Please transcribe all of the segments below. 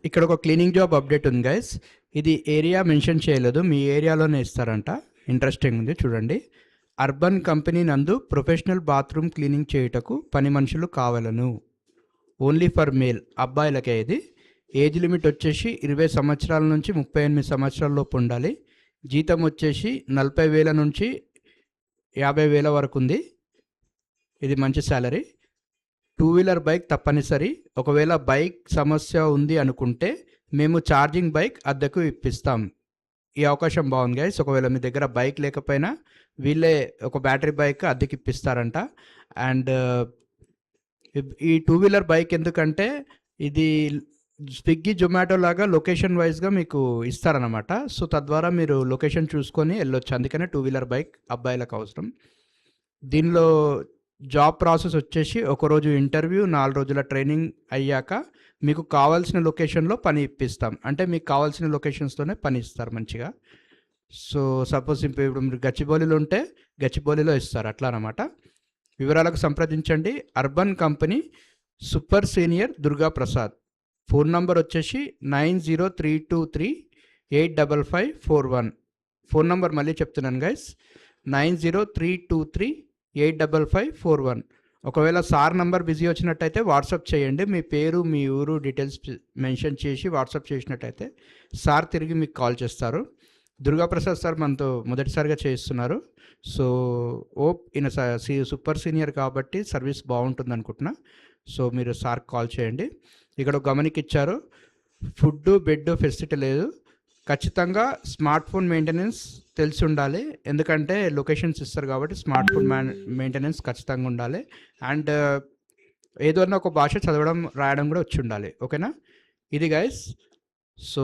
ఇక్కడ ఒక cleaning job update ఉంది గైస్. ఇది ఏరియా మెన్షన్ చేయలేదు, మీ ఏరియాలోనే ఇస్తారంట. ఇంట్రెస్టింగ్ ఉంది చూడండి. అర్బన్ కంపెనీ నందు ప్రొఫెషనల్ బాత్రూమ్ క్లీనింగ్ చేయుటకు పని మనుషులు కావాలను. ఓన్లీ ఫర్ మేల్, అబ్బాయిలకే ఇది. ఏజ్ లిమిట్ వచ్చేసి 20 సంవత్సరాల నుంచి 38 సంవత్సరాల లోపు ఉండాలి. జీతం వచ్చేసి 40,000 నుంచి 50,000 వరకు ఉంది. ఇది మంచి శాలరీ. 2 వీలర్ బైక్ తప్పనిసరి. ఒకవేళ బైక్ సమస్య ఉంది అనుకుంటే మేము ఛార్జింగ్ బైక్ అద్దెకు ఇప్పిస్తాం. ఈ అవకాశం బాగుంది గైస్. ఒకవేళ మీ దగ్గర బైక్ లేకపోయినా వీళ్ళే ఒక బ్యాటరీ బైక్ అద్దెకి ఇప్పిస్తారంట. అండ్ ఈ 2 వీలర్ బైక్ ఎందుకంటే ఇది స్విగ్గీ జొమాటో లాగా లొకేషన్ వైజ్గా మీకు ఇస్తారనమాట. సో తద్వారా మీరు లొకేషన్ చూసుకొని వెళ్ళొచ్చు. అందుకనే 2 వీలర్ బైక్ అబ్బాయిలకు అవసరం. దీనిలో జాబ్ ప్రాసెస్ వచ్చేసి ఒకరోజు ఇంటర్వ్యూ, 4 రోజుల ట్రైనింగ్ అయ్యాక మీకు కావాల్సిన లొకేషన్లో పని ఇప్పిస్తాం. అంటే మీకు కావాల్సిన లొకేషన్స్తోనే పని ఇస్తారు మంచిగా. సో సపోజ్ ఇప్పుడు మీరు గచ్చిబౌలిలో ఉంటే గచ్చిబౌలిలో ఇస్తారు, అట్లా అనమాట. వివరాలకు సంప్రదించండి urban company super senior Durga Prasad. Phone number వచ్చేసి 9032385541. ఫోన్ నంబర్ మళ్ళీ చెప్తున్నాను గైస్, 9032385541. ఒకవేళ సార్ నంబర్ బిజీ వచ్చినట్టయితే వాట్సాప్ చేయండి. మీ పేరు, మీ ఊరు డీటెయిల్స్ మెన్షన్ చేసి వాట్సాప్ చేసినట్టయితే సార్ తిరిగి మీకు కాల్ చేస్తారు. దుర్గాప్రసాద్ సార్ మనతో మొదటిసారిగా చేయిస్తున్నారు. సో ఓప్ ఈయన సూపర్ సీనియర్ కాబట్టి సర్వీస్ బాగుంటుంది అనుకుంటున్నా. సో మీరు సార్ కాల్ చేయండి. ఇక్కడ గమనికిచ్చారు, ఫుడ్ బెడ్ ఫెసిలిటీ లేదు. ఖచ్చితంగా స్మార్ట్ ఫోన్ మెయింటెనెన్స్ తెలిసి ఉండాలి, ఎందుకంటే లొకేషన్స్ ఇస్తారు కాబట్టి స్మార్ట్ ఫోన్ మెయింటెనెన్స్ ఖచ్చితంగా ఉండాలి. అండ్ ఏదైనా ఒక భాష చదవడం రాయడం కూడా వచ్చి ఉండాలి. ఓకేనా? ఇది గైస్. సో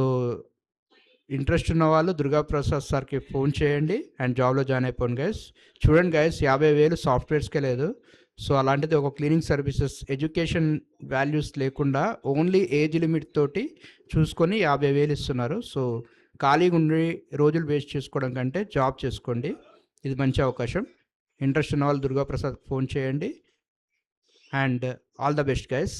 ఇంట్రెస్ట్ ఉన్న వాళ్ళు దుర్గాప్రసాద్ సార్కి ఫోన్ చేయండి అండ్ జాబ్లో జాయిన్ అయిపోండి గైస్. చూడండి గైస్, 50,000 సాఫ్ట్వేర్స్కే లేదు. సో అలాంటిది ఒక క్లీనింగ్ సర్వీసెస్, ఎడ్యుకేషన్ వాల్యూస్ లేకుండా ఓన్లీ ఏజ్ లిమిట్ తోటి చూసుకొని 50,000 ఇస్తున్నారు. సో ఖాళీగా ఉండి రోజులు వేస్ట్ చేసుకోవడం కంటే జాబ్ చేసుకోండి, ఇది మంచి అవకాశం. ఇంట్రెస్ట్ ఉన్న వాళ్ళు దుర్గాప్రసాద్ ఫోన్ చేయండి. And all the best guys.